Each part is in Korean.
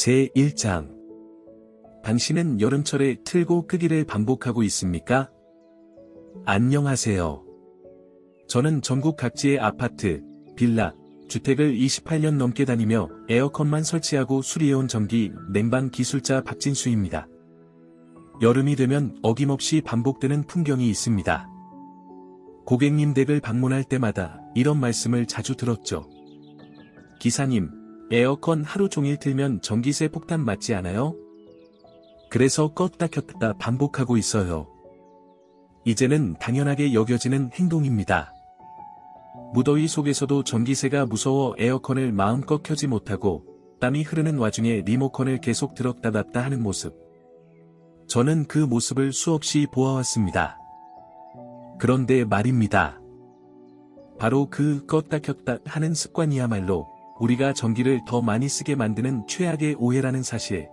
제1장. 당신은 여름철에 틀고 끄기를 반복하고 있습니까? 안녕하세요. 저는 전국 각지의 아파트, 빌라, 주택을 28년 넘게 다니며 에어컨만 설치하고 수리해온 전기, 냉방 기술자 박진수입니다. 여름이 되면 어김없이 반복되는 풍경이 있습니다. 고객님 댁을 방문할 때마다 이런 말씀을 자주 들었죠. 기사님, 에어컨 하루 종일 틀면 전기세 폭탄 맞지 않아요? 그래서 껐다 켰다 반복하고 있어요. 이제는 당연하게 여겨지는 행동입니다. 무더위 속에서도 전기세가 무서워 에어컨을 마음껏 켜지 못하고 땀이 흐르는 와중에 리모컨을 계속 들었다 놨다 하는 모습. 저는 그 모습을 수없이 보아왔습니다. 그런데 말입니다. 바로 그 껐다 켰다 하는 습관이야말로 우리가 전기를 더 많이 쓰게 만드는 최악의 오해라는 사실.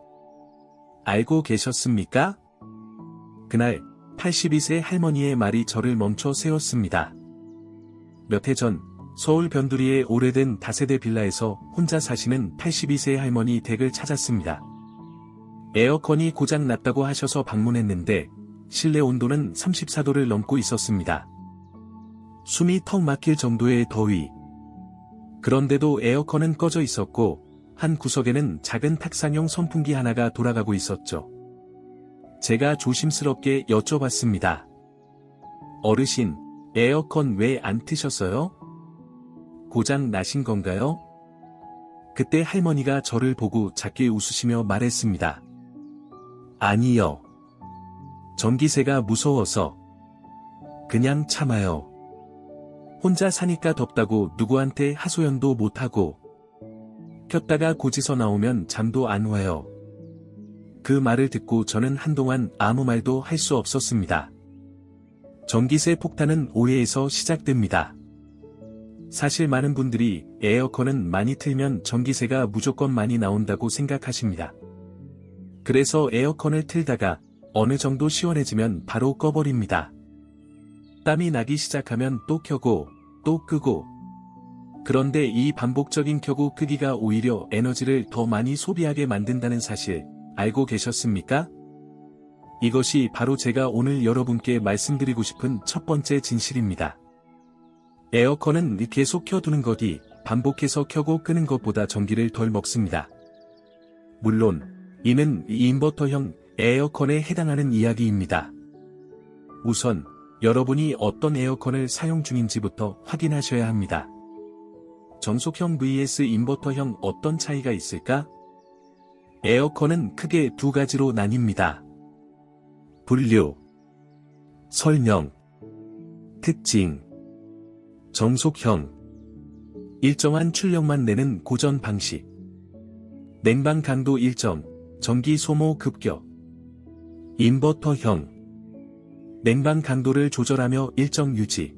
알고 계셨습니까? 그날 82세 할머니의 말이 저를 멈춰 세웠습니다. 몇 해 전 서울 변두리의 오래된 다세대 빌라에서 혼자 사시는 82세 할머니 댁을 찾았습니다. 에어컨이 고장 났다고 하셔서 방문했는데 실내 온도는 34도를 넘고 있었습니다. 숨이 턱 막힐 정도의 더위. 그런데도 에어컨은 꺼져 있었고 한 구석에는 작은 탁상용 선풍기 하나가 돌아가고 있었죠. 제가 조심스럽게 여쭤봤습니다. 어르신, 에어컨 왜 안 트셨어요? 고장 나신 건가요? 그때 할머니가 저를 보고 작게 웃으시며 말했습니다. 아니요. 전기세가 무서워서. 그냥 참아요. 혼자 사니까 덥다고 누구한테 하소연도 못하고. 켰다가 고지서 나오면 잠도 안 와요. 그 말을 듣고 저는 한동안 아무 말도 할 수 없었습니다. 전기세 폭탄은 오해에서 시작됩니다. 사실 많은 분들이 에어컨은 많이 틀면 전기세가 무조건 많이 나온다고 생각하십니다. 그래서 에어컨을 틀다가 어느 정도 시원해지면 바로 꺼버립니다. 땀이 나기 시작하면 또 켜고 또 끄고. 그런데 이 반복적인 켜고 끄기가 오히려 에너지를 더 많이 소비하게 만든다는 사실 알고 계셨습니까? 이것이 바로 제가 오늘 여러분께 말씀드리고 싶은 첫 번째 진실입니다. 에어컨은 계속 켜두는 것이 반복해서 켜고 끄는 것보다 전기를 덜 먹습니다. 물론 이는 인버터형 에어컨에 해당하는 이야기입니다. 우선 여러분이 어떤 에어컨을 사용 중인지부터 확인하셔야 합니다. 정속형 vs 인버터형 어떤 차이가 있을까? 에어컨은 크게 두 가지로 나뉩니다. 분류, 설명, 특징. 정속형. 일정한 출력만 내는 고전 방식. 냉방 강도 일정, 전기 소모 급격. 인버터형. 냉방 강도를 조절하며 일정 유지.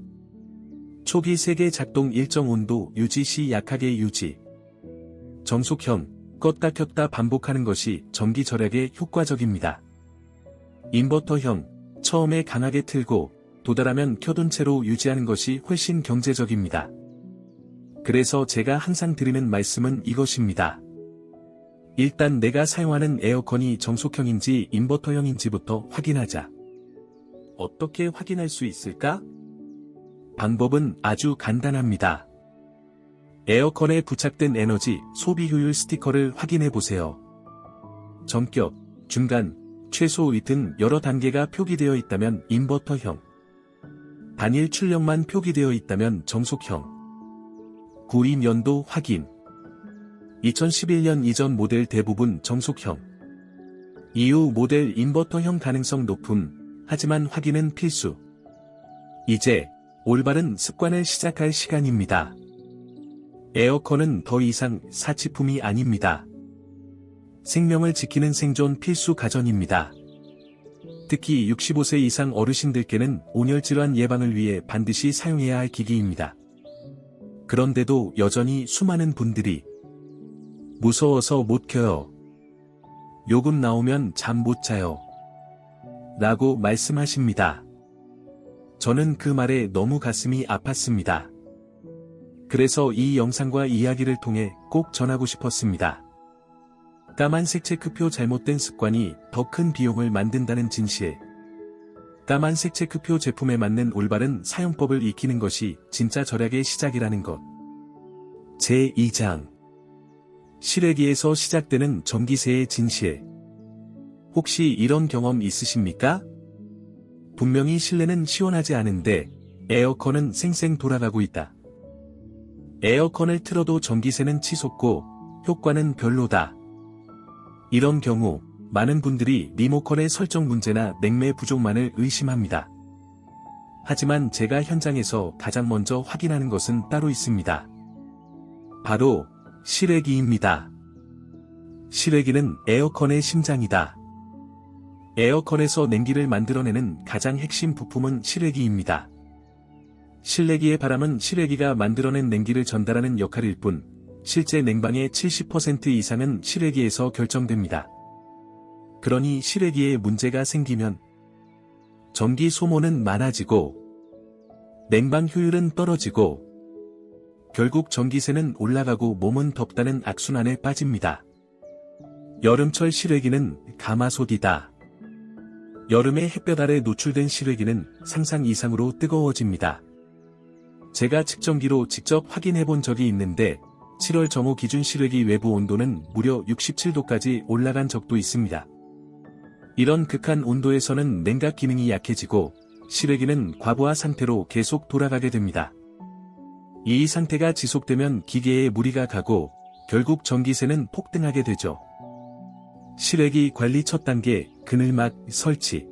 초기 세게 작동 일정 온도 유지 시 약하게 유지. 정속형, 껐다 켰다 반복하는 것이 전기 절약에 효과적입니다. 인버터형, 처음에 강하게 틀고 도달하면 켜둔 채로 유지하는 것이 훨씬 경제적입니다. 그래서 제가 항상 드리는 말씀은 이것입니다. 일단 내가 사용하는 에어컨이 정속형인지 인버터형인지부터 확인하자. 어떻게 확인할 수 있을까? 방법은 아주 간단합니다. 에어컨에 부착된 에너지 소비 효율 스티커를 확인해 보세요. 정격, 중간, 최소 등 여러 단계가 표기되어 있다면 인버터형. 단일 출력만 표기되어 있다면 정속형. 구입 연도 확인. 2011년 이전 모델 대부분 정속형. 이후 모델 인버터형 가능성 높음, 하지만 확인은 필수. 이제 올바른 습관을 시작할 시간입니다. 에어컨은 더 이상 사치품이 아닙니다. 생명을 지키는 생존 필수 가전입니다. 특히 65세 이상 어르신들께는 온열질환 예방을 위해 반드시 사용해야 할 기기입니다. 그런데도 여전히 수많은 분들이 무서워서 못 켜요. 요금 나오면 잠 못 자요. 라고 말씀하십니다. 저는 그 말에 너무 가슴이 아팠습니다. 그래서 이 영상과 이야기를 통해 꼭 전하고 싶었습니다. 까만색 체크표 잘못된 습관이 더 큰 비용을 만든다는 진실. 까만색 체크표 제품에 맞는 올바른 사용법을 익히는 것이 진짜 절약의 시작이라는 것. 제2장. 실외기에서 시작되는 전기세의 진실. 혹시 이런 경험 있으십니까? 분명히 실내는 시원하지 않은데 에어컨은 쌩쌩 돌아가고 있다. 에어컨을 틀어도 전기세는 치솟고 효과는 별로다. 이런 경우 많은 분들이 리모컨의 설정 문제나 냉매 부족만을 의심합니다. 하지만 제가 현장에서 가장 먼저 확인하는 것은 따로 있습니다. 바로 실외기입니다. 실외기는 에어컨의 심장이다. 에어컨에서 냉기를 만들어내는 가장 핵심 부품은 실외기입니다. 실내기의 바람은 실외기가 만들어낸 냉기를 전달하는 역할일 뿐, 실제 냉방의 70% 이상은 실외기에서 결정됩니다. 그러니 실외기에 문제가 생기면 전기 소모는 많아지고 냉방 효율은 떨어지고 결국 전기세는 올라가고 몸은 덥다는 악순환에 빠집니다. 여름철 실외기는 가마솥이다. 여름에 햇볕 아래 노출된 실외기는 상상 이상으로 뜨거워집니다. 제가 측정기로 직접 확인해 본 적이 있는데 7월 정오 기준 실외기 외부 온도는 무려 67도까지 올라간 적도 있습니다. 이런 극한 온도에서는 냉각 기능이 약해지고 실외기는 과부하 상태로 계속 돌아가게 됩니다. 이 상태가 지속되면 기계에 무리가 가고 결국 전기세는 폭등하게 되죠. 실외기 관리 첫 단계, 그늘막 설치.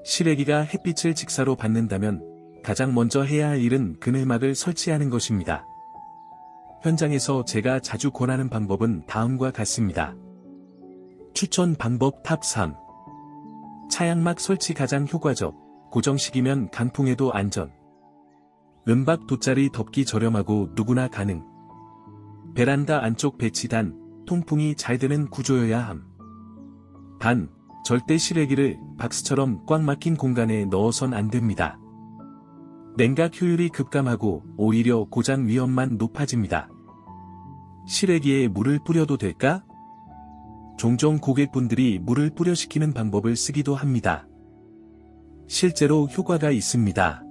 실외기가 햇빛을 직사로 받는다면 가장 먼저 해야 할 일은 그늘막을 설치하는 것입니다. 현장에서 제가 자주 권하는 방법은 다음과 같습니다. 추천 방법 탑 3. 차양막 설치 가장 효과적, 고정식이면 강풍에도 안전. 은박 돗자리 덮기 저렴하고 누구나 가능. 베란다 안쪽 배치단, 통풍이 잘 되는 구조여야 함. 단, 절대 실외기를 박스처럼 꽉 막힌 공간에 넣어선 안 됩니다. 냉각 효율이 급감하고 오히려 고장 위험만 높아집니다. 실외기에 물을 뿌려도 될까? 종종 고객분들이 물을 뿌려시키는 방법을 쓰기도 합니다. 실제로 효과가 있습니다.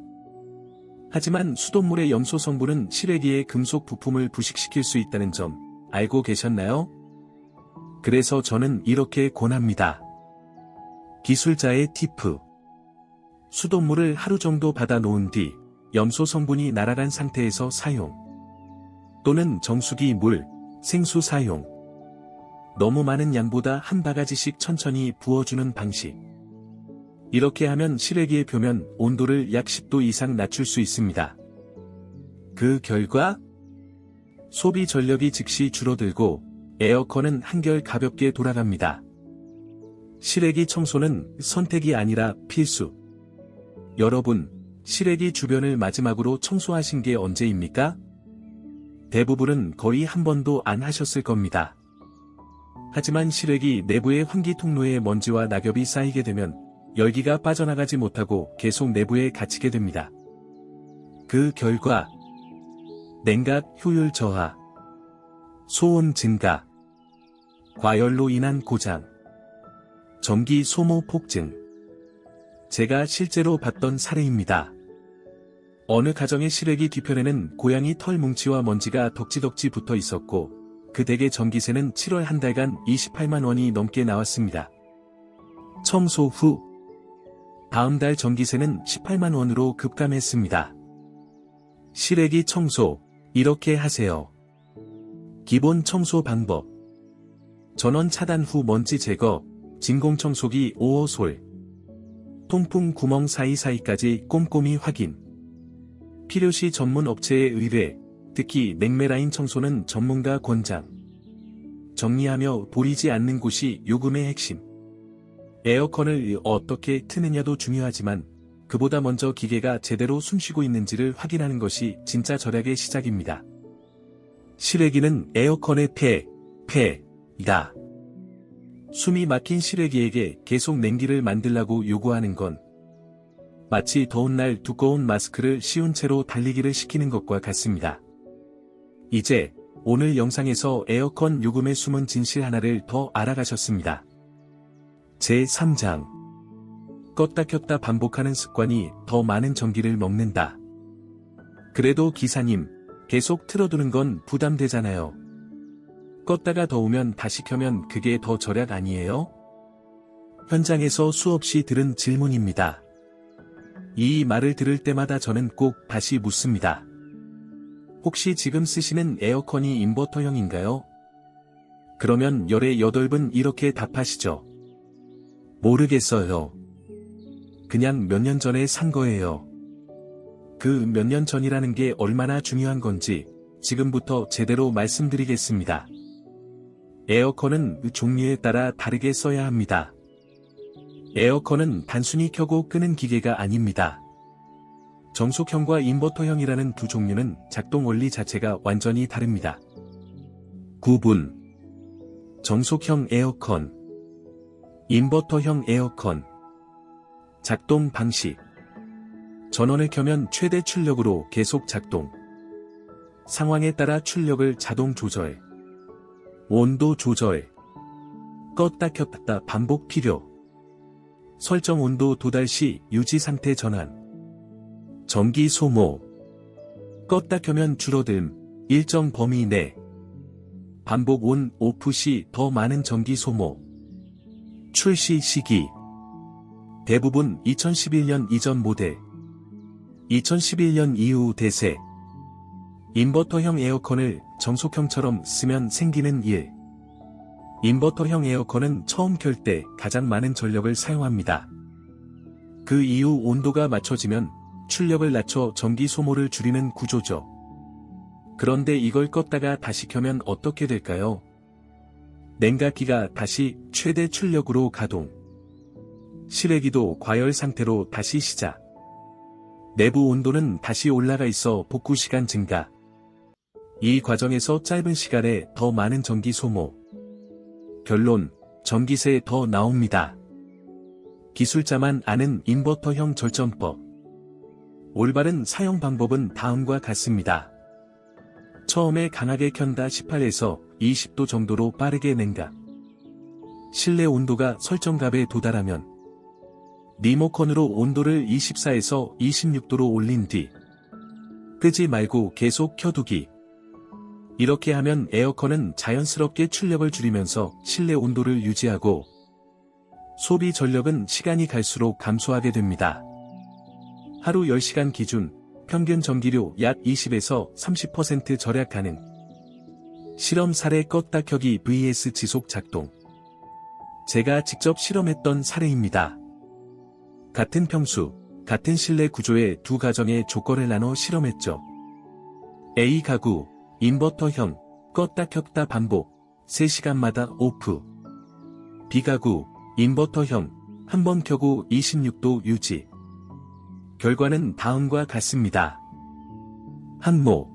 하지만 수돗물의 염소 성분은 실외기의 금속 부품을 부식시킬 수 있다는 점 알고 계셨나요? 그래서 저는 이렇게 권합니다. 기술자의 팁. 수돗물을 하루 정도 받아 놓은 뒤 염소 성분이 날아간 상태에서 사용. 또는 정수기 물, 생수 사용. 너무 많은 양보다 한 바가지씩 천천히 부어주는 방식. 이렇게 하면 실외기의 표면 온도를 약 10도 이상 낮출 수 있습니다. 그 결과 소비 전력이 즉시 줄어들고 에어컨은 한결 가볍게 돌아갑니다. 실외기 청소는 선택이 아니라 필수. 여러분, 실외기 주변을 마지막으로 청소하신 게 언제입니까? 대부분은 거의 한 번도 안 하셨을 겁니다. 하지만 실외기 내부의 환기 통로에 먼지와 낙엽이 쌓이게 되면 열기가 빠져나가지 못하고 계속 내부에 갇히게 됩니다. 그 결과 냉각 효율 저하, 소음 증가, 과열로 인한 고장, 전기 소모 폭증. 제가 실제로 봤던 사례입니다. 어느 가정의 실외기 뒤편에는 고양이 털 뭉치와 먼지가 덕지덕지 붙어 있었고 그 댁의 전기세는 7월 한 달간 28만 원이 넘게 나왔습니다. 청소 후 다음 달 전기세는 18만 원으로 급감했습니다. 실외기 청소, 이렇게 하세요. 기본 청소 방법. 전원 차단 후 먼지 제거, 진공청소기 5호솔. 통풍 구멍 사이사이까지 꼼꼼히 확인. 필요시 전문 업체에 의뢰, 특히 냉매라인 청소는 전문가 권장. 정리하며 버리지 않는 곳이 요금의 핵심. 에어컨을 어떻게 트느냐도 중요하지만 그보다 먼저 기계가 제대로 숨쉬고 있는지를 확인하는 것이 진짜 절약의 시작입니다. 실외기는 에어컨의 폐이다. 숨이 막힌 실외기에게 계속 냉기를 만들라고 요구하는 건 마치 더운 날 두꺼운 마스크를 씌운 채로 달리기를 시키는 것과 같습니다. 이제 오늘 영상에서 에어컨 요금의 숨은 진실 하나를 더 알아가셨습니다. 제3장. 껐다 켰다 반복하는 습관이 더 많은 전기를 먹는다. 그래도 기사님, 계속 틀어두는 건 부담되잖아요. 껐다가 더우면 다시 켜면 그게 더 절약 아니에요? 현장에서 수없이 들은 질문입니다. 이 말을 들을 때마다 저는 꼭 다시 묻습니다. 혹시 지금 쓰시는 에어컨이 인버터형인가요? 그러면 열의 8분 이렇게 답하시죠. 모르겠어요. 그냥 몇 년 전에 산 거예요. 그 몇 년 전이라는 게 얼마나 중요한 건지 지금부터 제대로 말씀드리겠습니다. 에어컨은 종류에 따라 다르게 써야 합니다. 에어컨은 단순히 켜고 끄는 기계가 아닙니다. 정속형과 인버터형이라는 두 종류는 작동 원리 자체가 완전히 다릅니다. 구분. 정속형 에어컨, 인버터형 에어컨. 작동 방식. 전원을 켜면 최대 출력으로 계속 작동. 상황에 따라 출력을 자동 조절. 온도 조절. 껐다 켰다 반복 필요. 설정 온도 도달 시 유지 상태 전환. 전기 소모. 껐다 켜면 줄어듦, 일정 범위 내. 반복 온, 오프 시 더 많은 전기 소모. 출시 시기. 대부분 2011년 이전 모델. 2011년 이후 대세. 인버터형 에어컨을 정속형처럼 쓰면 생기는 일. 인버터형 에어컨은 처음 켤 때 가장 많은 전력을 사용합니다. 그 이후 온도가 맞춰지면 출력을 낮춰 전기 소모를 줄이는 구조죠. 그런데 이걸 껐다가 다시 켜면 어떻게 될까요? 냉각기가 다시 최대 출력으로 가동. 실외기도 과열 상태로 다시 시작. 내부 온도는 다시 올라가 있어 복구 시간 증가. 이 과정에서 짧은 시간에 더 많은 전기 소모. 결론, 전기세 더 나옵니다. 기술자만 아는 인버터형 절전법. 올바른 사용 방법은 다음과 같습니다. 처음에 강하게 켠다 18에서 20도 정도로 빠르게 냉각. 실내 온도가 설정값에 도달하면 리모컨으로 온도를 24에서 26도로 올린 뒤 끄지 말고 계속 켜두기. 이렇게 하면 에어컨은 자연스럽게 출력을 줄이면서 실내 온도를 유지하고 소비 전력은 시간이 갈수록 감소하게 됩니다. 하루 10시간 기준 평균 전기료 약 20에서 30% 절약 가능. 실험 사례 껐다 켜기 vs 지속 작동. 제가 직접 실험했던 사례입니다. 같은 평수, 같은 실내 구조의 두 가정의 조건을 나눠 실험했죠. A 가구, 인버터형, 껐다 켰다 반복, 3시간마다 오프. B 가구, 인버터형, 한 번 켜고 26도 유지. 결과는 다음과 같습니다. 항목.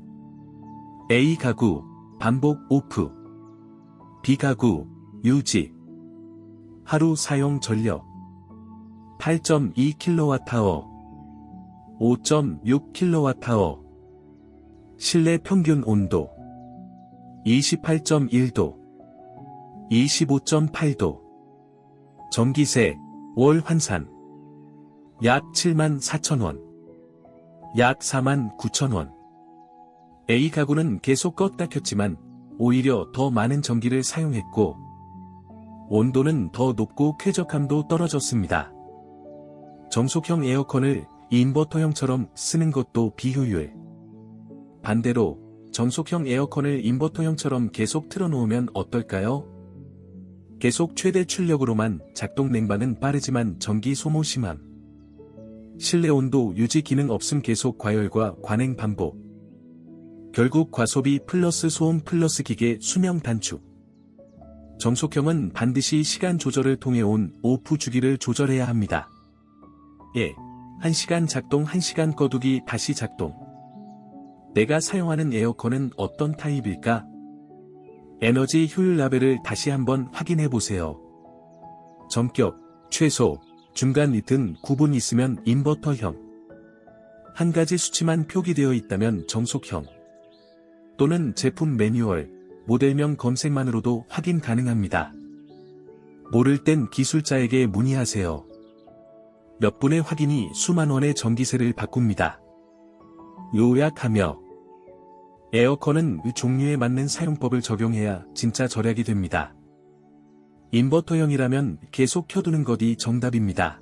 A 가구, 반복 오프. B 가구, 유지. 하루 사용 전력 8.2kWh, 5.6kWh. 실내 평균 온도 28.1도, 25.8도. 전기세, 월 환산 약 74,000원, 약 49,000원. A 가구는 계속 껐다 켰지만 오히려 더 많은 전기를 사용했고 온도는 더 높고 쾌적함도 떨어졌습니다. 정속형 에어컨을 인버터형처럼 쓰는 것도 비효율. 반대로 정속형 에어컨을 인버터형처럼 계속 틀어놓으면 어떨까요? 계속 최대 출력으로만 작동. 냉방은 빠르지만 전기 소모 심함. 실내 온도 유지 기능 없음. 계속 과열과 관행 반복. 결국 과소비 플러스 소음 플러스 기계 수명 단축. 정속형은 반드시 시간 조절을 통해 온, 오프 주기를 조절해야 합니다. 예. 1시간 작동 1시간 꺼두기 다시 작동. 내가 사용하는 에어컨은 어떤 타입일까? 에너지 효율 라벨을 다시 한번 확인해 보세요. 정격, 최소, 중간 등 구분 있으면 인버터형. 한 가지 수치만 표기되어 있다면 정속형. 또는 제품 매뉴얼, 모델명 검색만으로도 확인 가능합니다. 모를 땐 기술자에게 문의하세요. 몇 분의 확인이 수만 원의 전기세를 바꿉니다. 요약하며 에어컨은 종류에 맞는 사용법을 적용해야 진짜 절약이 됩니다. 인버터형이라면 계속 켜두는 것이 정답입니다.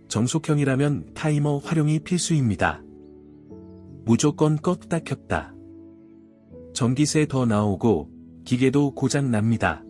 정속형이라면 타이머 활용이 필수입니다. 무조건 껐다 켰다. 전기세 더 나오고 기계도 고장 납니다.